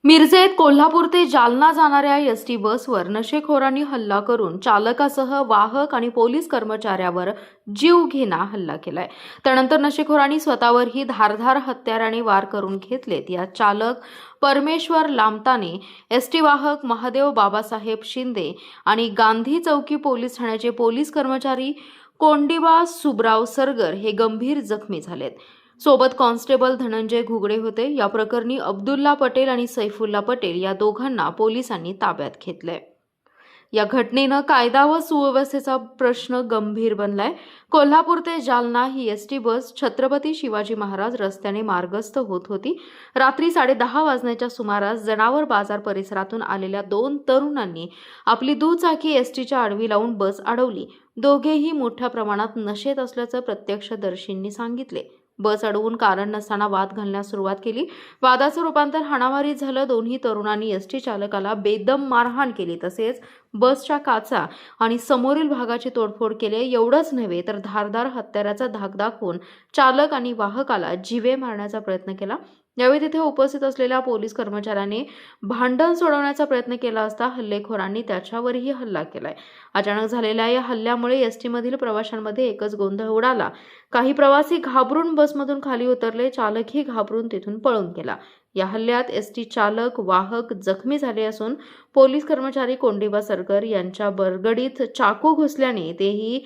मिरजेत कोल्हापूर ते जालना जाणाऱ्या एसटी बसवर नशेखोरांनी हल्ला करून चालकासह वाहक आणि पोलीस कर्मचाऱ्यावर जीवघेणा हल्ला केलाय। त्यानंतर नशेखोरांनी स्वतःवरही धारधार हत्याराने वार करून घेतलेत। या चालक परमेश्वर लामताने, एसटी वाहक महादेव बाबासाहेब शिंदे आणि गांधी चौकी पोलीस ठाण्याचे पोलीस कर्मचारी कोंडिबा सुब्राव सरगर हे गंभीर जखमी झालेत। सोबत कॉन्स्टेबल धनंजय घुगडे होते। या प्रकरणी अब्दुल्ला पटेल आणि सैफुल्ला पटेल या दोघांना पोलिसांनी ताब्यात घेतले। या घटनेनं कायदा व सुव्यवस्थेचा प्रश्न गंभीर बनलाय। कोल्हापूर ते जालना ही एसटी बस छत्रपती शिवाजी महाराज रस्त्याने मार्गस्थ होत होती। रात्री 10:30 वाजण्याच्या सुमारास जनावर बाजार परिसरातून आलेल्या दोन तरुणांनी आपली दुचाकी एसटीच्या आडवी लावून बस अडवली। दोघेही मोठ्या प्रमाणात नशेत असल्याचं प्रत्यक्षदर्शींनी सांगितले। बस अडवून कारण नसताना वाद घालण्यास सुरुवात केली। वादाचं रूपांतर हाणामारीत झालं। दोन्ही तरुणांनी एसटी चालकाला बेदम मारहाण केली, तसेच बसच्या काचा आणि समोरील भागाची तोडफोड केली। एवढंच नव्हे तर धारदार हत्याराचा धाक दाखवून चालक आणि वाहकाला जीवे मारण्याचा प्रयत्न केला। यावेळी तिथे उपस्थित असलेल्या पोलीस कर्मचाऱ्याने भांडण सोडवण्याचा प्रयत्न केला असता हल्लेखोरांनी त्याच्यावरही हल्ला केलाय। अचानक झालेल्या या हल्ल्यामुळे एसटीमधील प्रवाशांमध्ये एकच गोंधळ उडाला। काही प्रवासी घाबरून बसमधून खाली उतरले। चालकही घाबरून तिथून पळून गेला। या हल्ल्यात एसटी चालक वाहक जखमी झाले असून पोलीस कर्मचारी कोंडिबा सरगर यांच्या बरगडीत चाकू घुसल्याने तेही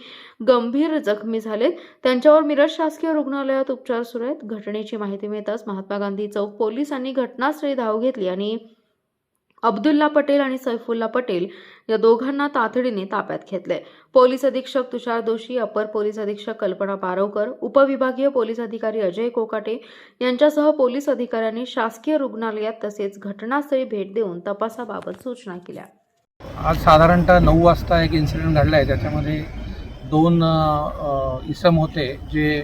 गंभीर जखमी झालेत। त्यांच्यावर मिरज शासकीय रुग्णालयात उपचार सुरू आहेत। घटनेची माहिती मिळताच महात्मा गांधी चौक पोलिसांनी घटनास्थळी धाव घेतली आणि अब्दुल्ला पटेल आणि सैफुल्ला पटेल या दोघांना तातडीने ताब्यात घेतले। पोलीस अधीक्षक तुषार दोशी, अपर पोलीस अधीक्षक कल्पना पारवकर, उपविभागीय पोलीस अधिकारी अजय कोकाटे यांच्यासह पोलीस अधिकाऱ्यांनी शासकीय रुग्णालयात तसेच घटनास्थळी भेट देऊन तपासाबाबत सूचना केल्या। आज साधारणतः 9 वाजता एक इन्सिडेंट घडला आहे। त्याच्यामध्ये दोन इसम होते जे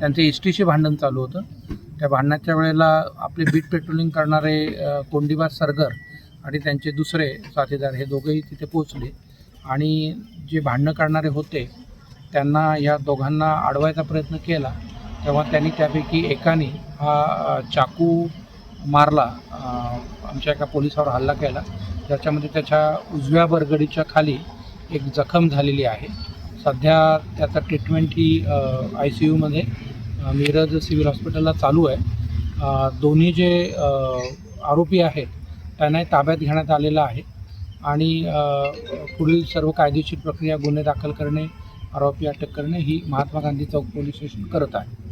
त्यांचे एसटीचे भांडण चालू होतं। त्या भांडणाच्या वेळेला आपले बीट पेट्रोलिंग करणारे कोंडिबा सरगर आणि त्यांचे दुसरे साथीदार हे दोघेही तिथे पोहोचले आणि जे भांडणं करणारे होते त्यांना या दोघांना अडवायचा प्रयत्न केला। तेव्हा त्यांनी त्यापैकी एकाने हा चाकू मारला, आमच्या एका पोलिसावर हल्ला केला, ज्याच्यामध्ये त्याच्या उजव्या बरगडीच्या खाली एक जखम झालेली आहे। सध्या त्याचा ट्रीटमेंट ही ICUमध्ये मिरज सिव्हिल हॉस्पिटलला चालू आहे। दोन्ही जे आरोपी आहेत त्यांनाही ताब्यात घेण्यात आलेलं आहे आणि पुढील सर्व कायदेशीर प्रक्रिया, गुन्हे दाखल करणे, आरोपी अटक करणे ही महात्मा गांधी चौक पोलीस स्टेशन करत आहे।